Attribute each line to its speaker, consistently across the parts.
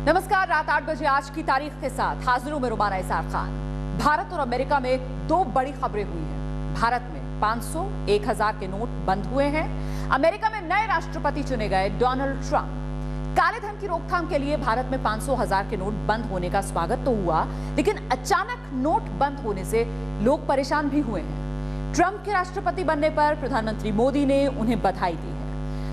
Speaker 1: नमस्कार, रात 8 बजे आज की तारीख के साथ हाजिर हूं मैं रुमाना इसार खान। भारत और अमेरिका में दो बड़ी खबरें हुई हैं। भारत में 500, 1000 के नोट बंद हुए हैं। अमेरिका में नए राष्ट्रपति चुने गए डोनाल्ड ट्रंप। काले धन की रोकथाम के लिए भारत में 500, 1000 के नोट बंद होने का स्वागत तो हुआ, लेकिन अचानक नोट बंद होने से लोग परेशान भी हुए हैं। ट्रंप के राष्ट्रपति बनने पर प्रधानमंत्री मोदी ने उन्हें बधाई दी है।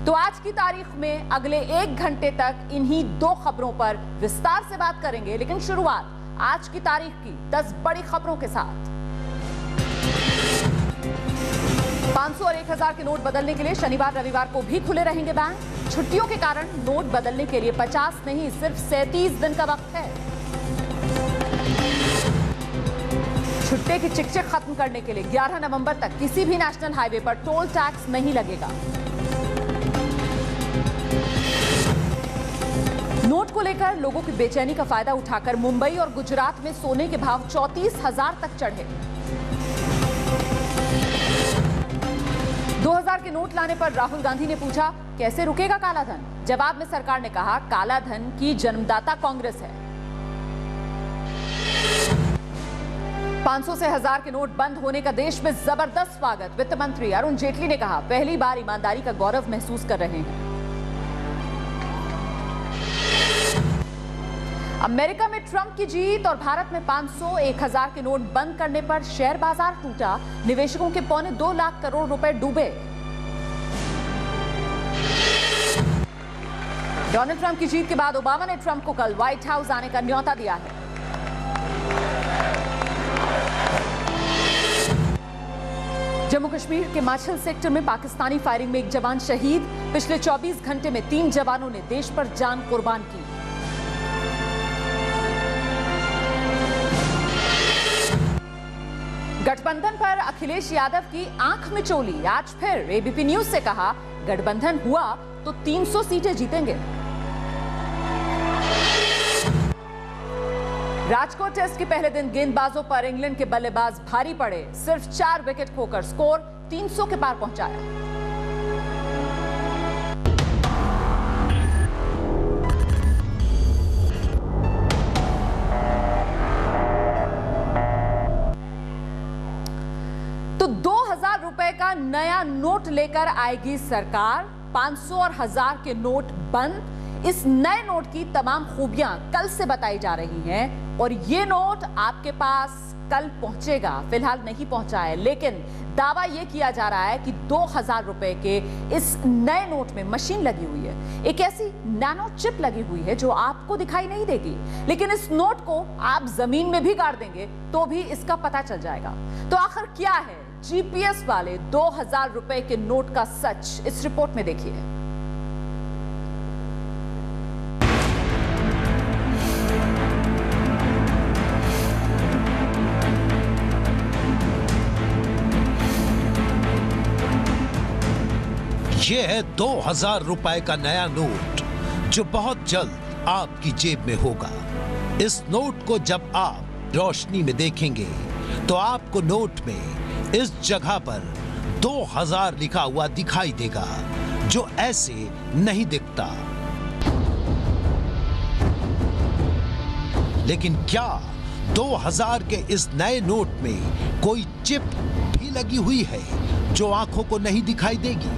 Speaker 1: तो आज की तारीख में अगले 1 घंटे तक इन्हीं दो खबरों पर विस्तार से बात करेंगे, लेकिन शुरुआत आज की तारीख की 10 बड़ी खबरों के साथ। 500 और 1000 के नोट बदलने के लिए शनिवार रविवार को भी खुले रहेंगे बैंक। छुट्टियों के कारण नोट बदलने के लिए 50 नहीं सिर्फ 37 दिन का वक्त है। छुट्टे की चिकचिक खत्म करने के लिए 11 नवंबर तक किसी भी नेशनल हाईवे पर टोल टैक्स नहीं लगेगा। नोट को लेकर लोगों की बेचैनी का फायदा उठाकर मुंबई और गुजरात में सोने के भाव 34,000 तक चढ़े। 2000 के नोट लाने पर राहुल गांधी ने पूछा, कैसे रुकेगा काला धन? जवाब में सरकार ने कहा, काला धन की जन्मदाता कांग्रेस है। 500 से 1000 के नोट बंद होने का देश में जबरदस्त स्वागत। वित्त मंत्री अरुण जेटली ने कहा, पहली बार ईमानदारी का गौरव महसूस कर रहे हैं। अमेरिका में ट्रंप की जीत और भारत में 500, 1000 के नोट बंद करने पर शेयर बाजार टूटा। निवेशकों के 2.25 लाख करोड़ रुपए डूबे। डोनाल्ड ट्रंप की जीत के बाद ओबामा ने ट्रंप को कल व्हाइट हाउस आने का न्योता दिया है। जम्मू कश्मीर के माछिल सेक्टर में पाकिस्तानी फायरिंग में एक जवान शहीद। पिछले 24 घंटे में 3 जवानों ने देश पर जान कुर्बान की। गठबंधन पर अखिलेश यादव की आंख में चोली। आज फिर एबीपी न्यूज से कहा, गठबंधन हुआ तो 300 सीटें जीतेंगे। राजकोट टेस्ट के पहले दिन गेंदबाजों पर इंग्लैंड के बल्लेबाज भारी पड़े। सिर्फ 4 विकेट खोकर स्कोर 300 के पार पहुंचाया। तो 2000 रुपए का नया नोट लेकर आएगी सरकार। 500 और 1000 के नोट बंद। इस नए नोट की तमाम खूबियां कल से बताई जा रही हैं और ये नोट आपके पास कल पहुंचेगा। फिलहाल नहीं पहुंचा है, लेकिन दावा यह किया जा रहा है कि 2000 रुपए के इस नए नोट में मशीन लगी हुई है। एक ऐसी नैनो चिप लगी हुई है जो आपको दिखाई नहीं देगी, लेकिन इस नोट को आप जमीन में भी गाड़ देंगे तो भी इसका पता चल जाएगा। तो आखिर क्या है जीपीएस वाले 2000 रुपए के नोट का सच? इस रिपोर्ट में देखिए।
Speaker 2: यह है 2000 रुपए का नया नोट जो बहुत जल्द आपकी जेब में होगा। इस नोट को जब आप रोशनी में देखेंगे तो आपको नोट में इस जगह पर 2000 लिखा हुआ दिखाई देगा, जो ऐसे नहीं दिखता। लेकिन क्या 2000 के इस नए नोट में कोई चिप भी लगी हुई है जो आंखों को नहीं दिखाई देगी?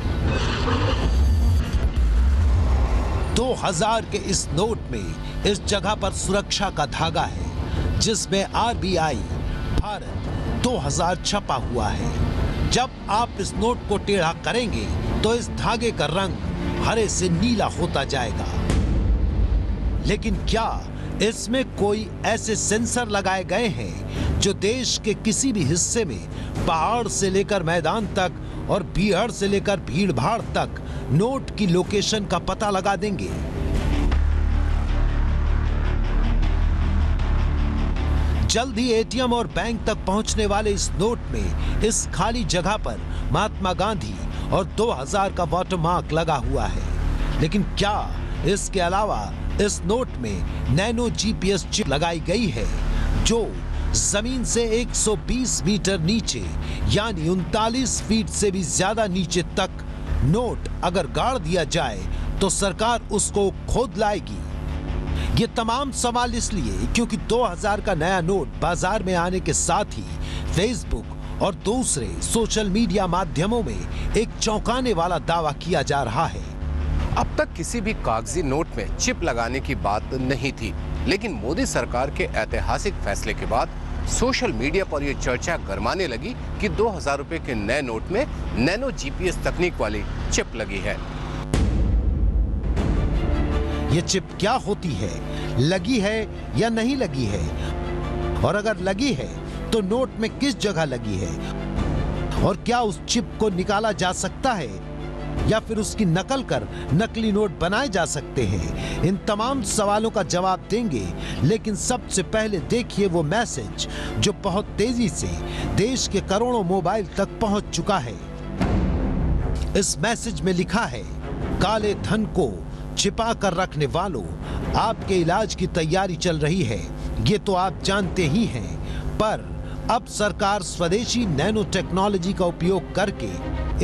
Speaker 2: 2000 के इस नोट में इस जगह पर सुरक्षा का धागा है जिसमें आरबीआई भारत 2000 छपा हुआ है। जब आप इस नोट को टेढ़ा करेंगे तो इस धागे का रंग हरे से नीला होता जाएगा। लेकिन क्या इसमें कोई ऐसे सेंसर लगाए गए हैं जो देश के किसी भी हिस्से में पहाड़ से लेकर मैदान तक और भीड़ से लेकर भीड़ भाड़ तक नोट की लोकेशन का पता लगा देंगे? जल्द ही एटीएम और बैंक तक पहुंचने वाले इस नोट में इस खाली जगह पर महात्मा गांधी और 2000 का वाटरमार्क लगा हुआ है। लेकिन क्या इसके अलावा इस नोट में नैनो जीपीएस चिप लगाई गई है जो जमीन से 120 मीटर नीचे यानी 39 फीट से भी ज्यादा नीचे तक नोट अगर गाड़ दिया जाए तो सरकार उसको खोद लाएगी। ये तमाम सवाल इसलिए क्योंकि 2000 का नया नोट बाजार में आने के साथ ही फेसबुक और दूसरे सोशल मीडिया माध्यमों में एक चौंकाने वाला दावा किया जा रहा है।
Speaker 3: अब तक किसी भी कागजी नोट में चिप लगाने की बात नहीं थी, लेकिन मोदी सरकार के ऐतिहासिक फैसले के बाद सोशल मीडिया पर यह चर्चा गरमाने लगी कि 2000 रुपए के नए नोट में नैनो जीपीएस तकनीक वाली चिप लगी है।
Speaker 2: ये चिप क्या होती है, लगी है या नहीं लगी है, और अगर लगी है तो नोट में किस जगह लगी है, और क्या उस चिप को निकाला जा सकता है या फिर उसकी नकल कर नकली नोट बनाए जा सकते हैं। इन तमाम सवालों का जवाब देंगे, लेकिन सबसे पहले देखिए वो मैसेज जो बहुत तेजी से देश के करोड़ों मोबाइल तक पहुंच चुका है। इस मैसेज में लिखा है, काले धन को छिपा कर रखने वालों, आपके इलाज की तैयारी चल रही है, ये तो आप जानते ही हैं, पर अब सरकार स्वदेशी नैनो टेक्नोलॉजी का उपयोग करके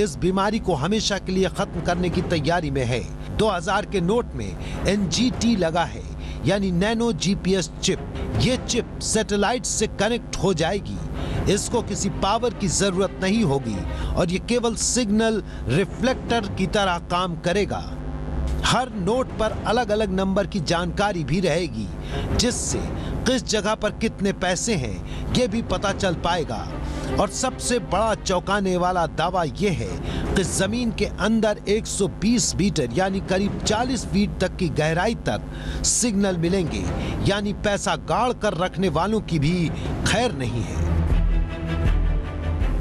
Speaker 2: इस बीमारी को हमेशा के लिए खत्म करने की तैयारी में है। 2000 के नोट में NGT लगा है, यानी नैनो जीपीएस चिप। ये चिप सैटेलाइट से कनेक्ट हो जाएगी, इसको किसी पावर की जरूरत नहीं होगी और ये केवल सिग्नल रिफ्लेक्टर की तरह काम करेगा। हर नोट पर अलग अलग नंबर की जानकारी भी रहेगी, जिससे किस जगह पर कितने पैसे हैं ये भी पता चल पाएगा। और सबसे बड़ा चौंकाने वाला दावा यह है कि जमीन के अंदर 120 मीटर यानी करीब 40 फीट तक की गहराई तक सिग्नल मिलेंगे, यानी पैसा गाड़ कर रखने वालों की भी खैर नहीं है।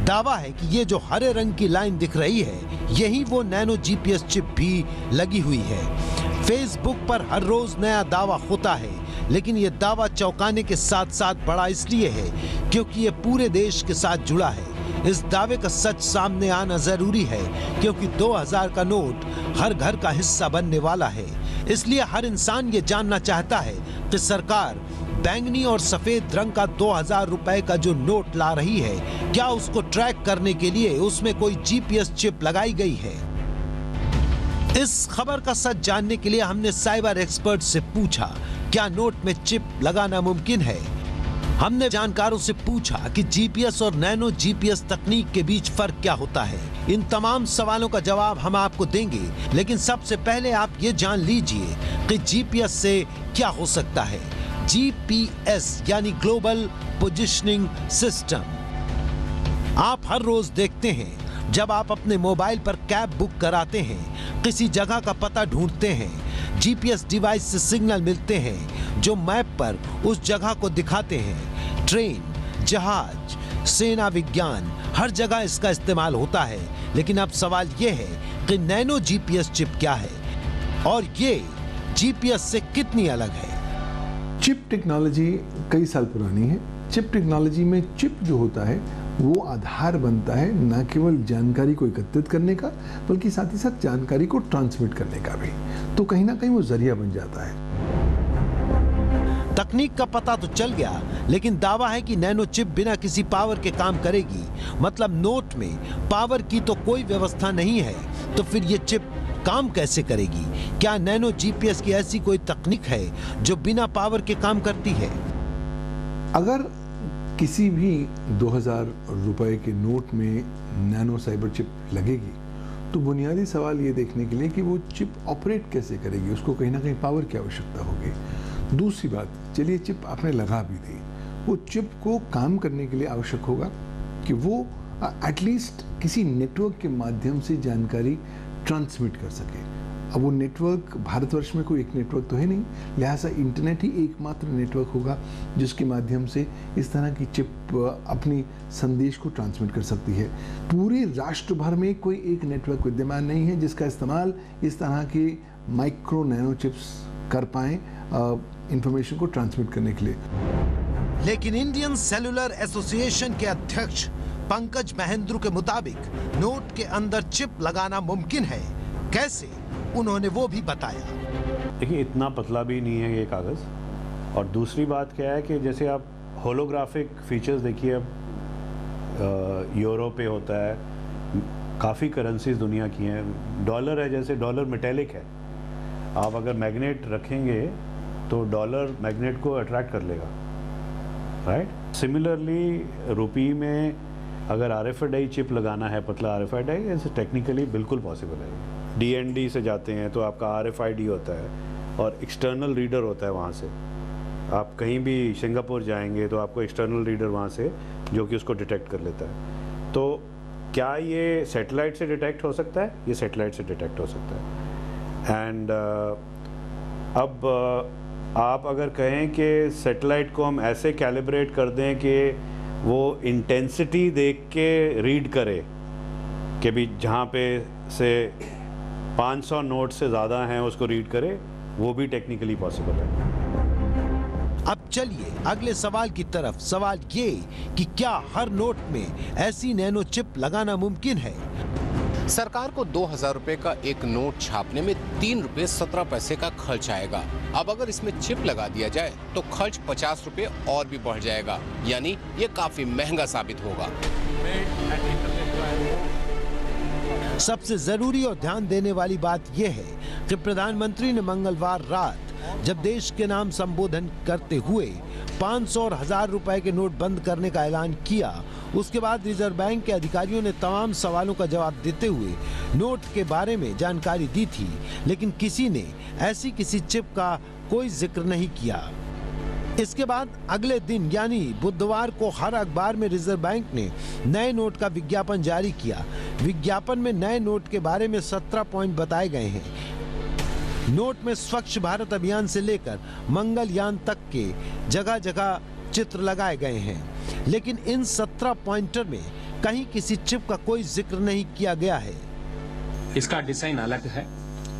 Speaker 2: दावा है कि ये जो हरे रंग की लाइन दिख रही है, यही वो नैनो जीपीएस चिप भी लगी हुई है। फेसबुक पर हर रोज नया दावा होता है, लेकिन ये दावा चौंकाने के साथ साथ बड़ा इसलिए है क्योंकि ये पूरे देश के साथ जुड़ा है। इस दावे का सच सामने आना जरूरी है क्योंकि 2000 का नोट हर घर का हिस्सा बनने वाला है। इसलिए हर इंसान ये जानना चाहता है कि सरकार बैंगनी और सफेद रंग का 2000 रुपए का जो नोट ला रही है, क्या उसको ट्रैक करने के लिए उसमें कोई जीपीएस चिप लगाई गई है। इस खबर का सच जानने के लिए हमने साइबर एक्सपर्ट से पूछा, क्या नोट में चिप लगाना मुमकिन है। हमने जानकारों से पूछा कि जीपीएस और नैनो जीपीएस तकनीक के बीच फर्क क्या होता है। इन तमाम सवालों का जवाब हम आपको देंगे, लेकिन सबसे पहले आप ये जान लीजिए कि जीपीएस से क्या हो सकता है। जीपीएस यानी ग्लोबल पोजिशनिंग सिस्टम। आप हर रोज देखते हैं, जब आप अपने मोबाइल पर कैब बुक कराते हैं, किसी जगह का पता ढूंढते हैं, जीपीएस डिवाइस से सिग्नल मिलते हैं जो मैप पर उस जगह को दिखाते हैं। ट्रेन, जहाज, सेना विज्ञान, हर जगह इसका इस्तेमाल होता है। लेकिन अब सवाल यह है कि नैनो जीपीएस चिप क्या है और ये जीपीएस से कितनी अलग है।
Speaker 4: चिप टेक्नोलॉजी कई साल पुरानी है। चिप टेक्नोलॉजी में चिप जो होता है वो आधार बनता है न केवल जानकारी को एकत्रित करने का, बल्कि साथ ही साथ जानकारी को ट्रांसमिट करने का भी। तो कहीं ना कहीं वो जरिया बन जाता है।
Speaker 2: तकनीक का पता तो चल गया, लेकिन दावा है कि नैनो चिप बिना किसी पावर के काम करेगी। मतलब नोट में पावर की तो कोई व्यवस्था नहीं है, तो फिर ये चिप काम कैसे करेगी। क्या नैनो जीपीएस की ऐसी कोई तकनीक है जो बिना पावर के काम करती है।
Speaker 4: अगर किसी भी 2000 रुपए के नोट में नैनो साइबर चिप लगेगी तो बुनियादी सवाल ये देखने के लिए कि वो चिप ऑपरेट कैसे करेगी, उसको कहीं ना कहीं पावर की आवश्यकता होगी। दूसरी बात, चलिए चिप आपने लगा भी दी, वो चिप को काम करने के लिए आवश्यक होगा कि वो एटलीस्ट किसी नेटवर्क के माध्यम से जानकारी ट्रांसमिट कर सके। अब वो नेटवर्क भारतवर्ष में कोई एक नेटवर्क तो है नहीं, लिहाजा इंटरनेट ही एकमात्र नेटवर्क होगा जिसके माध्यम से इस तरह की चिप अपनी संदेश को ट्रांसमिट कर सकती है। पूरे राष्ट्र भर में कोई एक नेटवर्क विद्यमान नहीं है जिसका इस्तेमाल इस तरह के माइक्रो नैनो चिप्स कर पाएं इंफॉर्मेशन को ट्रांसमिट करने के लिए।
Speaker 2: लेकिन इंडियन सेलुलर एसोसिएशन के अध्यक्ष पंकज महेंद्रू के मुताबिक नोट के अंदर चिप लगाना मुमकिन है। कैसे, उन्होंने वो भी बताया।
Speaker 5: देखिए, इतना पतला भी नहीं है ये कागज़। और दूसरी बात क्या है कि जैसे आप होलोग्राफिक फीचर्स देखिए, अब यूरो पे होता है, काफ़ी करेंसीज दुनिया की हैं। डॉलर है, जैसे डॉलर मेटेलिक है, आप अगर मैग्नेट रखेंगे तो डॉलर मैग्नेट को अट्रैक्ट कर लेगा, राइट। सिमिलरली रुपी में अगर RFID चिप लगाना है, पतला RFID, इट्स टेक्निकली बिल्कुल पॉसिबल है। DND से जाते हैं तो आपका RFID होता है और एक्सटर्नल रीडर होता है वहाँ से। आप कहीं भी सिंगापुर जाएंगे तो आपको एक्सटर्नल रीडर वहाँ से जो कि उसको डिटेक्ट कर लेता है। तो क्या ये सैटेलाइट से डिटेक्ट हो सकता है? ये सैटेलाइट से डिटेक्ट हो सकता है। एंड अब आप अगर कहें कि सैटेलाइट को हम ऐसे कैलिब्रेट कर दें कि वो इंटेंसिटी देख के रीड करे कि भी जहाँ पे से 500 नोट से ज़्यादा हैं उसको रीड करे, वो भी टेक्निकली पॉसिबल है।
Speaker 2: अब चलिए अगले सवाल की तरफ। सवाल ये कि क्या हर नोट में ऐसी नैनो चिप लगाना मुमकिन है?
Speaker 3: सरकार को 2000 रुपए का एक नोट छापने में 3 रुपए 17 पैसे का खर्च आएगा। अब अगर इसमें चिप लगा दिया जाए तो खर्च 50 रुपए और भी बढ़ जाएगा, यानी ये काफी महंगा साबित होगा।
Speaker 2: सबसे जरूरी और ध्यान देने वाली बात यह है कि प्रधानमंत्री ने मंगलवार रात जब देश के नाम संबोधन करते हुए 500 और 1000 रुपए के नोट बंद करने का ऐलान किया, उसके बाद रिजर्व बैंक के अधिकारियों ने तमाम सवालों का जवाब देते हुए नोट के बारे में जानकारी दी थी, लेकिन किसी ने ऐसी किसी चिप का कोई जिक्र नहीं किया। इसके बाद अगले दिन यानी बुधवार को हर अखबार में रिजर्व बैंक ने नए नोट का विज्ञापन जारी किया। विज्ञापन में नए नोट के बारे में 17 पॉइंट बताए गए हैं। नोट में स्वच्छ भारत अभियान से लेकर मंगलयान तक के जगह जगह चित्र लगाए गए हैं, लेकिन इन 17 पॉइंटर में कहीं किसी चिप का कोई जिक्र नहीं किया गया है।
Speaker 6: इसका डिजाइन अलग है।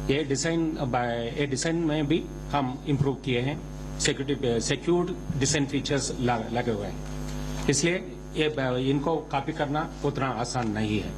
Speaker 6: ये डिजाइन में भी हम इम्प्रूव किए हैं। सिक्योर्ड डिजाइन फीचर्स लगे हुए हैं, इसलिए ये इनको कॉपी करना उतना आसान नहीं है।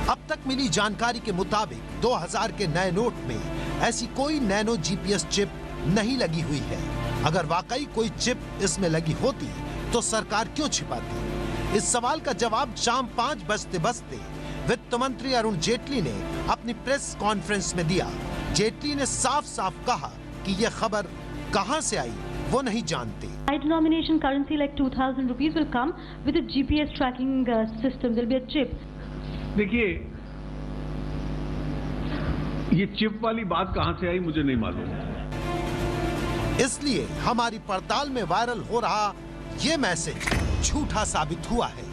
Speaker 2: अब तक मिली जानकारी के मुताबिक 2000 के नए नोट में ऐसी कोई नैनो GPS चिप नहीं लगी हुई है। अगर वाकई कोई चिप इसमें लगी होती तो सरकार क्यों छिपाती? इस सवाल का जवाब शाम 5 बजते वित्त मंत्री अरुण जेटली ने अपनी प्रेस कॉन्फ्रेंस में दिया। जेटली ने साफ साफ कहा कि यह खबर कहां से आई वो नहीं जानते।
Speaker 7: High denomination currency like 2000 rupees will come with a GPS tracking system. There will be a chip.
Speaker 8: देखिए, ये चिप वाली बात कहां से आई मुझे नहीं मालूम।
Speaker 2: इसलिए हमारी पड़ताल में वायरल हो रहा ये मैसेज झूठा साबित हुआ है।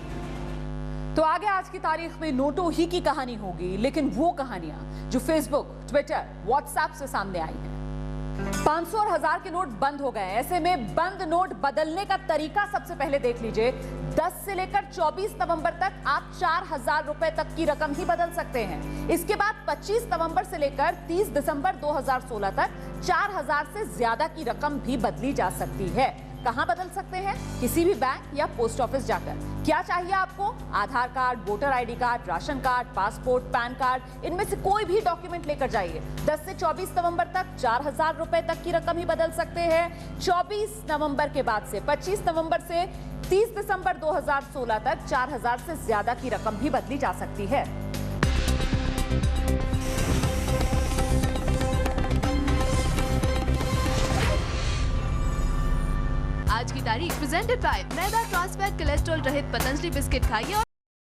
Speaker 1: तो आगे आज की तारीख में नोटों ही की कहानी होगी, लेकिन वो कहानियां जो फेसबुक, ट्विटर, व्हाट्सएप से सामने आई हैं। 500 और 1000 के नोट बंद हो गए। ऐसे में बंद नोट बदलने का तरीका सबसे पहले देख लीजिए। 10 से लेकर 24 नवंबर तक आप 4000 रुपए तक की रकम ही बदल सकते हैं। इसके बाद 25 नवंबर से लेकर 30 दिसंबर 2016 तक 4000 से ज्यादा की रकम भी बदली जा सकती है। कहां बदल सकते हैं? किसी भी बैंक या पोस्ट ऑफिस जाकर। क्या चाहिए आपको? Aadhaar card, voter ID card, ration card, passport, PAN card, इनमें से कोई भी डॉक्यूमेंट लेकर जाइए। 10 से 24 नवंबर तक 4000 रुपए तक की रकम ही बदल सकते हैं। 24 नवंबर के बाद से 25 नवंबर से 30 दिसंबर 2016 तक 4000 से ज्यादा की रकम भी बदली जा सकती है।
Speaker 9: आज की तारीख प्रेजेंटेड बाय मैदा ट्रांस फैट कोलेस्ट्रॉल रहित पतंजलि बिस्किट खाइए।